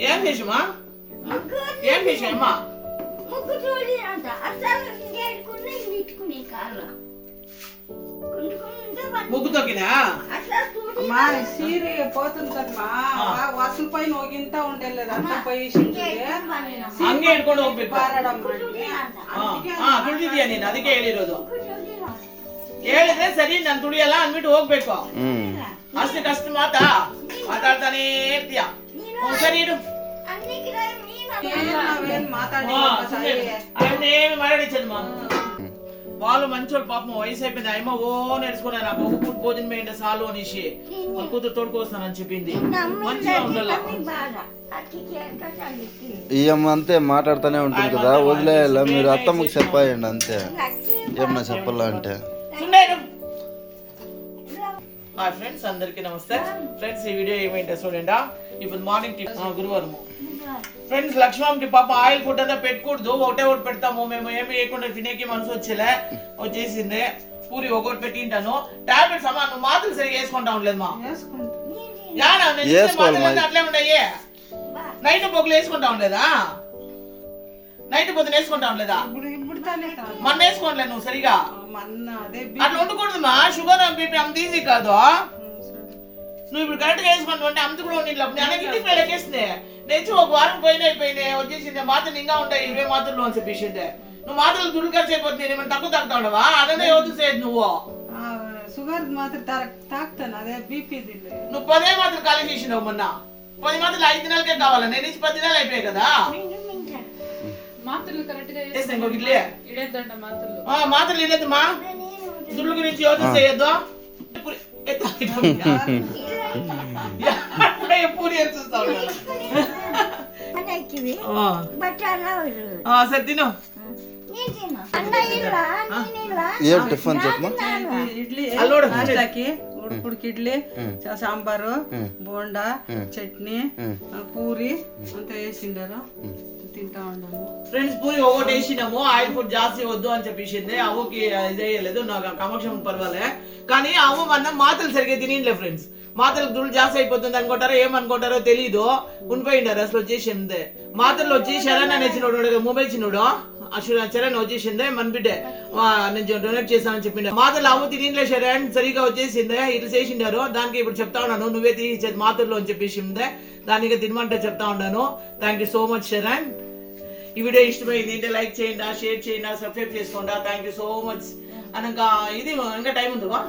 ఏం చేసామా ఏం చేసామా ముగ్గు తొక్కినా సీరి పోతుంది కదమ్మా వసలు పైన ఒకంత ఉండేలేదు అంత పోయి ಹಂಗೆ ಹಿಡ್ಕೊಂಡು ಹೋಗ್ಬೇಕು ತುಳಿದಿದ್ಯಾ ನೀನು ಅದಕ್ಕೆ ಹೇಳಿರೋದು ಹೇಳಿದ್ರೆ ಸರಿ ನಾನು ತುಳಿಯಲ್ಲ ಅಂದ್ಬಿಟ್ಟು ಹೋಗ್ಬೇಕು ಅಷ್ಟಕ್ಕಷ್ಟು ಮಾತಾಡ್ತಾನೆ ಇರ್ತೀಯ ಸರಿ ಇಡು మాట్లాడించదమ్మా వాళ్ళు మంచోళ్ళు పాపం వయసు అయిపోయింది అమ్మ ఓ నేర్చుకున్నాను నాకు ఒక పూట భోజనం వేయండి చాలు అనేసి వాళ్ళ కూతురు తోడుకొస్తానని చెప్పింది మంచిగా ఉండాలి ఈ అమ్మ అంతే మాట్లాడుతూనే ఉంటుంది కదా వదిలేయాల మీరు అత్తమ్మకి చెప్పాయండి అంతే ఏమన్నా చెప్పాలా అంటే ఫ్రెండ్స్ అందరికి నమస్తే ఫ్రెండ్స్ ఈ వీడియో ఏమైందో చూడండి ఇప్పుడు మార్నింగ్ గురువారం ఫ్రెండ్స్ లక్ష్మణ్కి పాప ఆయిల్ ఫుడ్ అంతా పెట్టకూడదు ఒకటే ఒకటి పెడతాము మేము ఏమి వేయకుండా తినేకి మనసు వచ్చేసింది పూరి ఒకటి పెట్టింటాను టాబ్లెట్స్ అమ్మా నువ్వు మాత్రం సరిగా వేసుకుంటా ఉండలేదు మా అట్లే ఉన్నాయి నైట్ పొగలు వేసుకుంటా ఉండలేదా నైట్ పొద్దున వేసుకుంటా ఉండలేదా మొన్న వేసుకోవట్లేదు నువ్వు సరిగా అట్లా ఉండకూడదు మా షుగర్ బీపీ అంత ఈజీ కాదు నువ్వు ఇప్పుడు కరెక్ట్ గా వేసుకుంటా అంటే అంత కూడా ఇంటికి లెక్కేస్తుంది నేర్చి ఒక వారం అయిపోయినాయి వచ్చేసింది మాత్రలు ఇంకా ఉంటాయి 20 మాత్రలు అని చెప్పేసింది నువ్వు మాత్రలు దుడ్డు ఖర్చు అయిపోతుంది ఏమైనా తక్కువ తాగుతా ఉండవా అదనే యోచన చేయదు నువ్వు షుగర్ మాత్రం తాగుతాను అదే బీపీ నువ్వు 10 మాత్రలు ఖాళీ చేసినావు మొన్న 10 మాత్రలు 5 దినాలకే కావాలా నేను ఇచ్చి 10 దినాలు అయిపోయాయి కదా మాత్రలు కరెక్ట్ గా మాత్రలు ఇలేదు మా దుడ్ల గురించి యోచన చేయొద్దు పూరి చూస్తావు సరే తిను టిఫిన్ చెప్పు ఉడుకు ఇడ్లీ సాంబారు బోండా చట్నీ పూరి అంతా వేసిండారు తింటా ఉన్నాము ఫ్రెండ్స్ పూరి ఒకటి వేసినాము ఆయిల్ ఫుడ్ జాస్తి వద్దు అని చెప్పేసింది అవ్వకి ఇదేయలేదు నాకు కమక్షం పర్వాలే కానీ అవ్వ మన మాటలు సరిగ్గా తినలే ఫ్రెండ్స్ మాటలకు దుడ్డు జాస్తి అయిపోతుంది అనుకుంటారో ఏమనుకుంటారో తెలీదు ఉండిపోయిండారు అసలు వచ్చేసింది మాటలు వచ్చి శరణ్ అనేసినోడు మొబైల్ చిన్నోడు చరణ్ వచ్చేసిందే మన బిడ్డే నేను డొనేట్ చేస్తానని చెప్పిండే మాతలు అమ్మ తినలే శరణ్ సరిగా వచ్చేసిందే ఇట్లా చేసిండారు దానికి ఇప్పుడు చెప్తా ఉన్నాను నువ్వే తీసేది మాతల్లో అని చెప్పేసిందే దానికి తినమంటే చెప్తా ఉన్నాను thank you so much Sharan ఈ వీడియో ఇష్టమైంది అంటే లైక్ చేయండి షేర్ చేయండి సబ్స్క్రైబ్ చేసుకోండి థ్యాంక్ యూ సో మచ్ అని ఇంకా ఇది ఇంకా టైం ఉందా